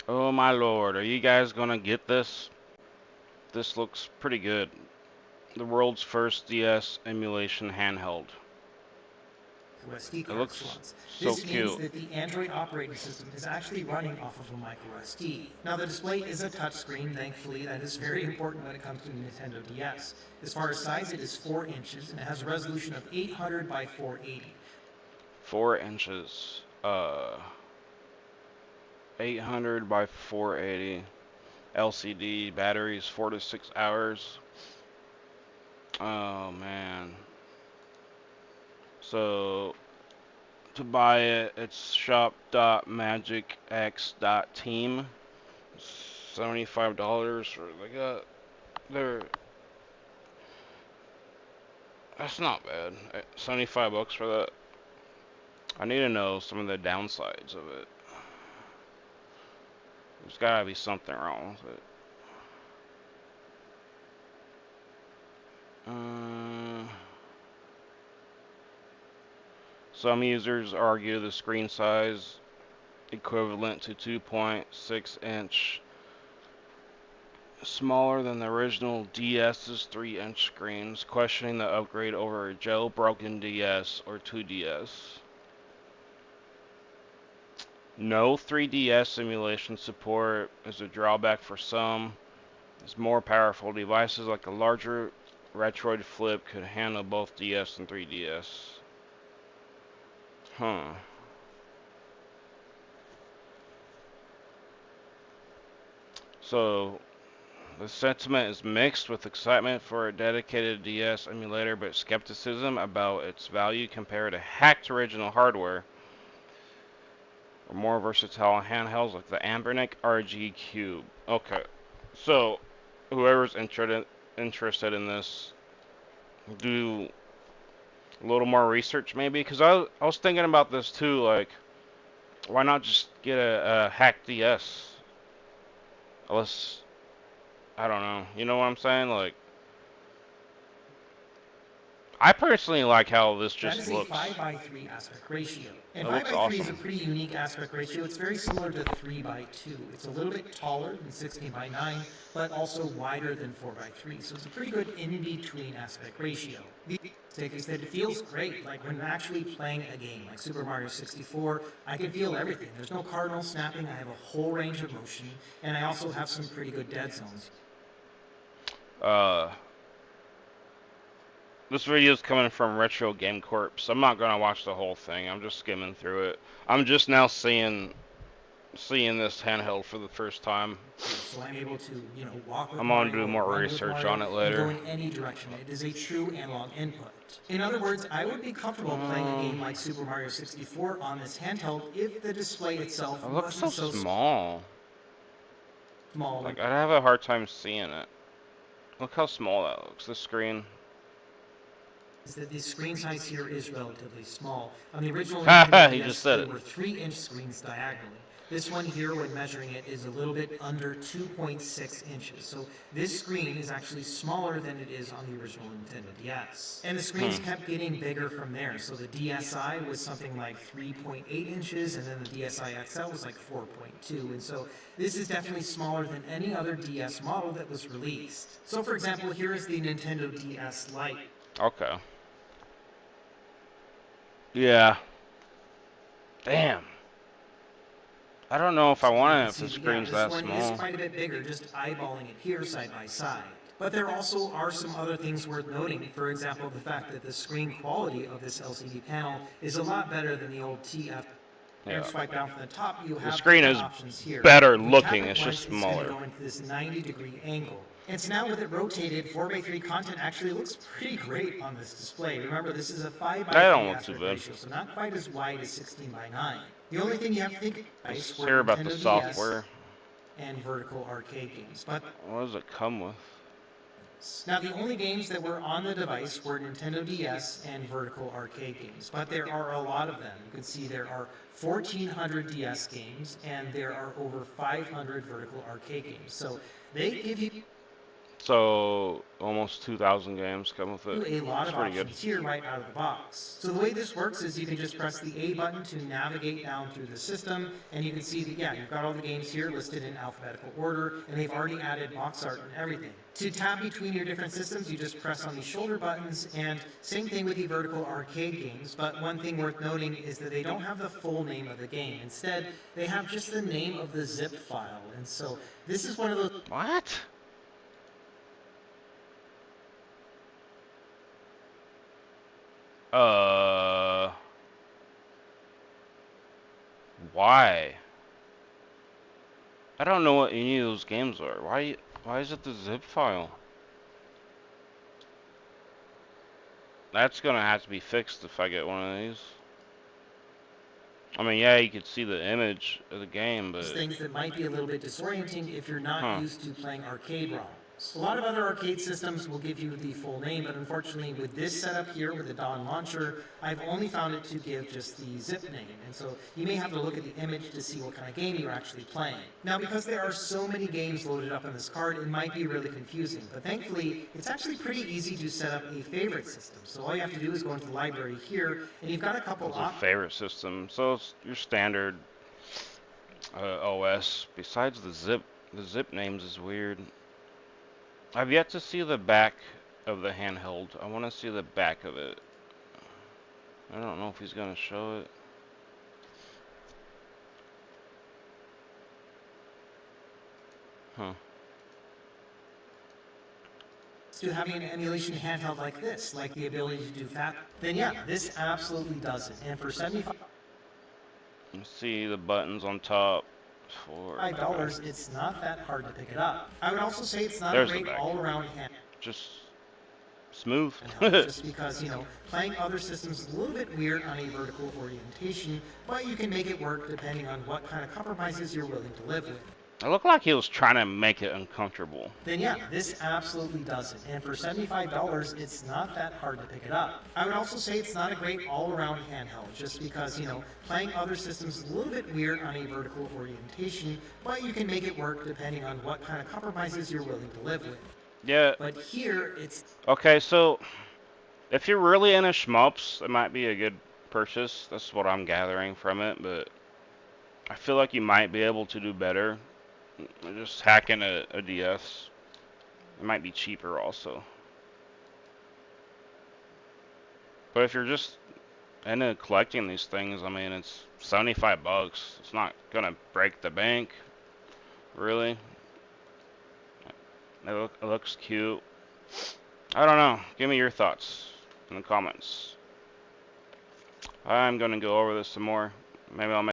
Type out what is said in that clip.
Oh my lord, are you guys gonna get this? This looks pretty good. The world's first DS emulation handheld. SD It card looks slots. so This means cute. that the Android operating system is actually running off of a micro SD. Now the display is a touchscreen, thankfully, that is very important when it comes to the Nintendo DS. As far as size, it is 4 inches and it has a resolution of 800 by 480. 4 inches. 800 by 480. LCD batteries 4 to 6 hours. Oh man. So to buy it, it's shop.magicx.team. $75 for they got they're that's not bad. 75 bucks for that. I need to know some of the downsides of it. There's gotta be something wrong with it. Uh, some users argue the screen size equivalent to 2.6-inch smaller than the original DS's 3-inch screens, questioning the upgrade over a jailbroken DS or 2DS. No 3DS emulation support is a drawback for some, as more powerful devices like a larger Retroid Flip could handle both DS and 3DS. Huh. So, the sentiment is mixed with excitement for a dedicated DS emulator, but skepticism about its value compared to hacked original hardware or more versatile handhelds like the Ambernic RG Cube. Okay, so whoever's interested in this, do a little more research maybe, because I was thinking about this too. Like, why not just get a hacked DS? Unless I don't know. You know what I'm saying? Like, I personally like how this That just is a looks. 5 by 3 aspect ratio. And It 5 looks by 3 is a awesome. pretty unique aspect ratio. It's very similar to 3 by 2. It's a little bit taller than 16 by 9, but also wider than 4 by 3. So it's a pretty good in-between aspect ratio. The stick is that it feels great. Like when actually playing a game like Super Mario 64, I can feel everything. There's no cardinal snapping. I have a whole range of motion, and I also have some pretty good dead zones. Uh, this video is coming from Retro Game Corp, so I'm not gonna watch the whole thing. I'm just skimming through it. I'm just now seeing this handheld for the first time. So I'm able to, walk with I'm gonna Mario do or more run with research Mario on it and go later. in any direction. It is a true analog input. In other words, I would be comfortable playing a game like Super Mario 64 on this handheld if the display itself It looks so wasn't so small. small. Like, I'd have a hard time seeing it. Look how small that looks. The screen. Is that the screen size here is relatively small. On the original Nintendo Haha, he just DS, said they it. were 3-inch screens diagonally. This one here, when measuring it, is a little bit under 2.6 inches. So this screen is actually smaller than it is on the original Nintendo DS. And the screens Hmm. kept getting bigger from there. So the DSi was something like 3.8 inches, and then the DSi XL was like 4.2. And so this is definitely smaller than any other DS model that was released. So for example, here is the Nintendo DS Lite. Okay. Yeah. Damn. I don't know if I So you want can it if the see that, yeah, screen's this that one is small. quite a bit bigger, just eyeballing it here side by side. But there also are some other things worth noting. For example, the fact that the screen quality of this LCD panel is a lot better than the old TF. Yeah. And swipe down from the top, you The have screen different is options here. better If we tap looking, it it's just once, it's going to smaller. go into this 90-degree angle. And so now with it rotated, 4:3 content actually looks pretty great on this display. Remember, this is a 5 by That don't 3 look too aspect bad. ratio, so not quite as wide as 16 by 9. The only thing you have to think about is Let's for hear about the Nintendo DS software. and vertical arcade games. But What does it come with? now the only games that were on the device were Nintendo DS and vertical arcade games, but there are a lot of them. You can see there are 1,400 DS games and there are over 500 vertical arcade games. So they give you So almost 2,000 games come with it. A lot It's of pretty good. options here right out of the box. So the way this works is you can just press the A button to navigate down through the system, and you can see that, yeah, you've got all the games here listed in alphabetical order, and they've already added box art and everything. To tab between your different systems, you just press on the shoulder buttons, and same thing with the vertical arcade games, but one thing worth noting is that they don't have the full name of the game. Instead, they have just the name of the zip file, and so this is one of those... What? Why? I don't know what any of those games are. Why is it the zip file? That's gonna have to be fixed if I get one of these. I mean, yeah, you could see the image of the game, but... things that might be a little bit disorienting if you're not used to playing arcade ROMs. A lot of other arcade systems will give you the full name, but unfortunately with this setup here with the Dawn launcher, I've only found it to give just the zip name, and so you may have to look at the image to see what kind of game you're actually playing. Now, because there are so many games loaded up on this card, it might be really confusing, but thankfully, it's actually pretty easy to set up a favorite system. So all you have to do is go into the library here, and you've got a couple of favorite system. So it's your standard OS. Besides the zip names is weird. I've yet to see the back of the handheld. I want to see the back of it. I don't know if he's gonna show it. Huh. To having an emulation handheld like this, like the ability to do fast, then yeah, this absolutely does it. And for $75, see the buttons on top. $5, it's not that hard to pick it up. I would also say it's not a great all-around hand. Just smooth. Just because, you know, playing other systems is a little bit weird on a vertical orientation, but you can make it work depending on what kind of compromises you're willing to live with. It looked like he was trying to make it uncomfortable. Then yeah, this absolutely does it. And for $75, it's not that hard to pick it up. I would also say it's not a great all-around handheld, just because, you know, playing other systems is a little bit weird on a vertical orientation, but you can make it work depending on what kind of compromises you're willing to live with. Yeah. But here, it's... Okay, so if you're really into shmups, it might be a good purchase. That's what I'm gathering from it, but I feel like you might be able to do better. Just hacking a DS. It might be cheaper also. But if you're just into collecting these things, I mean, it's 75 bucks. It's not gonna break the bank, really. It looks cute. I don't know. Give me your thoughts in the comments. I'm gonna go over this some more. Maybe I'll make